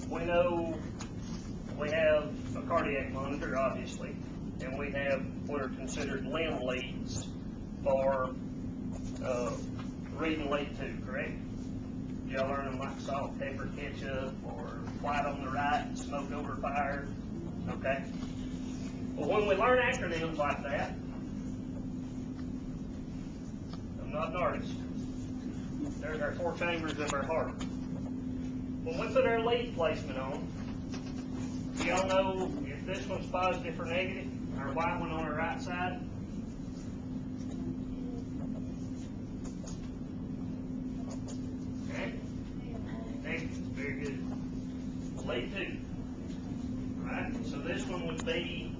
we know we have a cardiac monitor, obviously, and we have what are considered limb leads for reading lead 2, correct? Y'all learn them like salt, pepper, ketchup, or white on the right, smoke over fire, okay? Well, when we learn acronyms like that, I'm not an artist. There's our 4 chambers of our heart. When we put our lead placement on, y'all know if this one's positive or negative, our white one on our right side. Okay? Negative, very good. Lead 2. Alright, so this one would be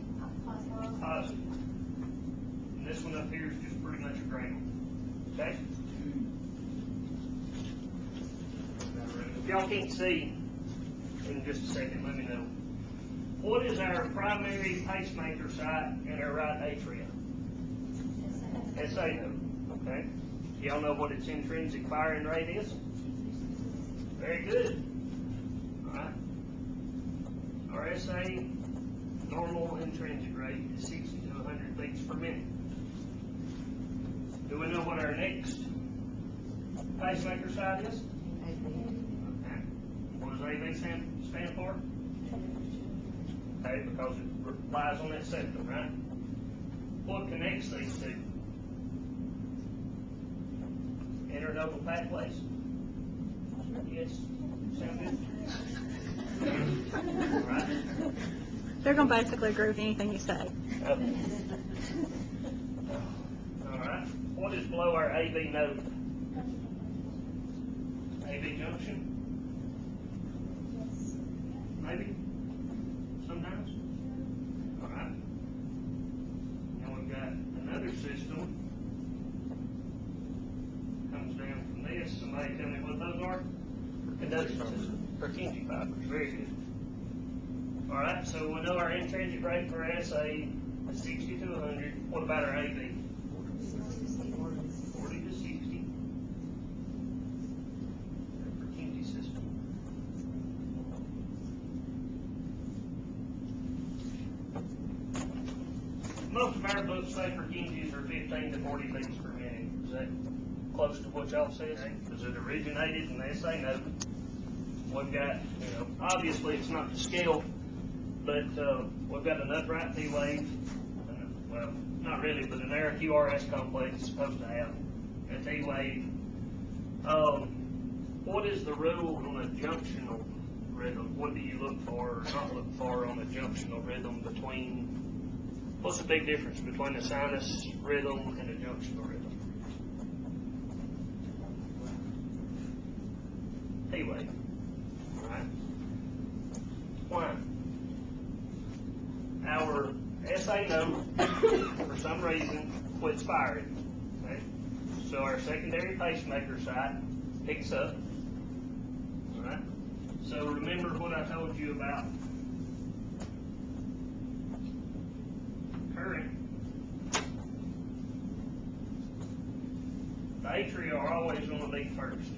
positive. And this one up here is just pretty much a ground. Okay? If y'all can't see, in just a second, let me know. What is our primary pacemaker site in our right atria? SA node. Okay. Y'all know what its intrinsic firing rate is? Very good. Alright. Our SA normal intrinsic rate is 60 to 100 beats per minute. Do we know what our next pacemaker site is? Okay. What does AV stand for? Okay, because it lies on that septum, right? What connects these two? Internodal pathways? Yes? Sound good? All right. They're going to basically agree with anything you say. Okay. All right. What is below our AV node? AV junction? Maybe? Sometimes? All right. And we've got another system. Comes down from this. Somebody tell me what those are? Conduction system. Purkinje fibers. Very good. All right. So we know our intrinsic rate for SA is 60 to 100. What about our AV? 40 to 60. Purkinje system. Most of our books say Purkinjes are 15 to 40 beats per minute. Is that close to what y'all said? Because it originated in the SA node. We've got, obviously it's not to scale, but we've got an upright P wave. Well, not really, but an air QRS complex is supposed to have a T wave. What is the rule on a junctional rhythm? What do you look for or not look for on a junctional rhythm between? What's the big difference between a sinus rhythm and a junctional rhythm? P wave. All right. Why? Our SA node, for some reason, quits firing. Okay? So our secondary pacemaker site picks up. All right. So remember what I told you about current. The atria are always going to beat first.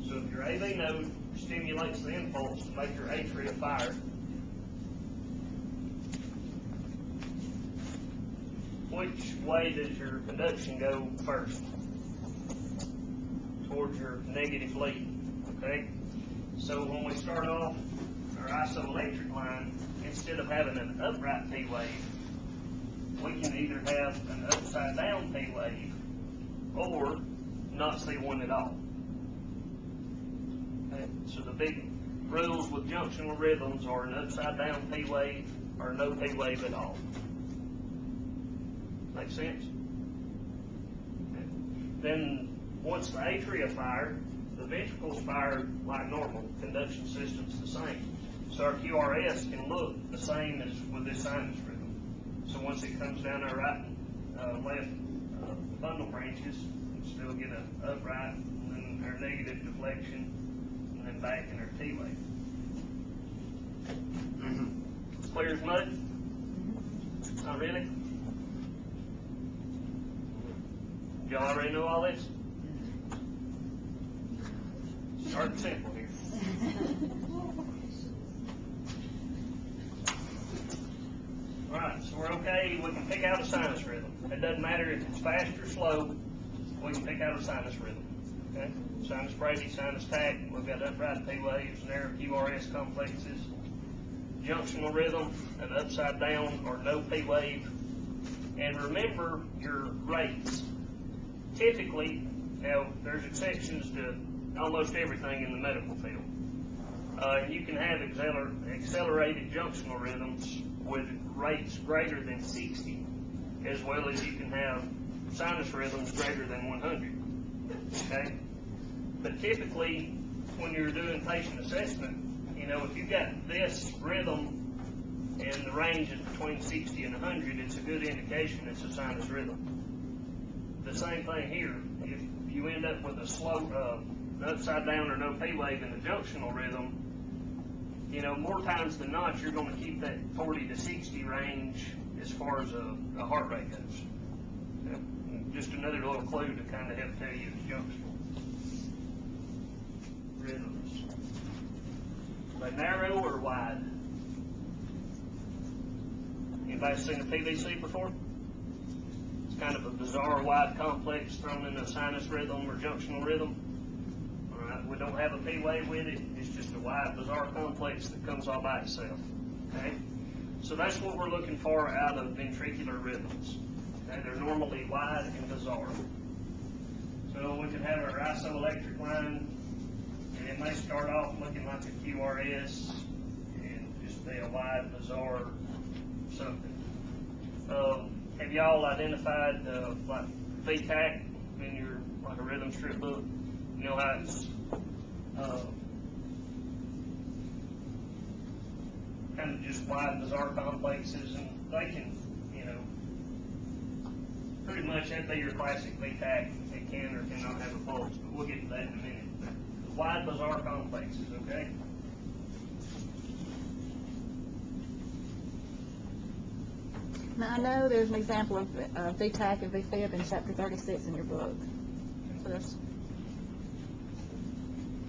So if your AV node stimulates the impulse to make your atria fire, which way does your conduction go first? Towards your negative lead. Okay? So when we start off our isoelectric line, instead of having an upright P wave, we can either have an upside down P wave or not see one at all. Okay? So the big rules with junctional rhythms are an upside down P wave or no P wave at all. Make sense? Okay. Then once the atria fire, the ventricles fire like normal. Conduction system's the same. So our QRS can look the same as with this sinus rhythm. So once it comes down our right and left bundle branches, we still get an upright, and then our negative deflection, and then back in our T wave. Clear as mud? Not really? Y'all already know all this? Start simple here. pick out a sinus rhythm. It doesn't matter if it's fast or slow, we can pick out a sinus rhythm. Okay? Sinus brady, sinus tack, we've got upright P waves, narrow QRS complexes, junctional rhythm, an upside down or no P wave. And remember your rates. Typically, now there's exceptions to almost everything in the medical field. And you can have accelerated junctional rhythms with rates greater than 60, as well as you can have sinus rhythms greater than 100. Okay? But typically, when you're doing patient assessment, you know, if you've got this rhythm and the range is between 60 and 100, it's a good indication it's a sinus rhythm. The same thing here. If you end up with a slow, upside down or no P wave in the junctional rhythm, you know, more times than not, you're going to keep that 40 to 60 range as far as a heart rate goes. Okay? Just another little clue to kind of help tell you it's junctional rhythms. Are they narrow or wide? Anybody seen a PVC before? It's kind of a bizarre wide complex thrown in a sinus rhythm or junctional rhythm. All right, we don't have a P wave with it. It's just a wide, bizarre complex that comes all by itself. Okay, so that's what we're looking for out of ventricular rhythms. Okay, they're normally wide and bizarre. So we could have our isoelectric line, and it may start off looking like a QRS and just be a wide, bizarre something. Have y'all identified like VTAC in your like a rhythm strip book? You know how it's kind of just wide, bizarre complexes, and they can, you know, pretty much that'd be your classic VTAC. It can or cannot have a pulse, but we'll get to that in a minute. But wide, bizarre complexes, okay? Now, I know there's an example of VTAC and VFib in chapter 36 in your book. So that's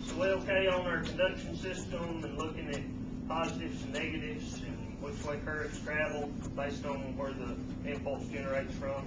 So we're okay on our conduction system and looking at positives and negatives and which way currents travel based on where the impulse generates from.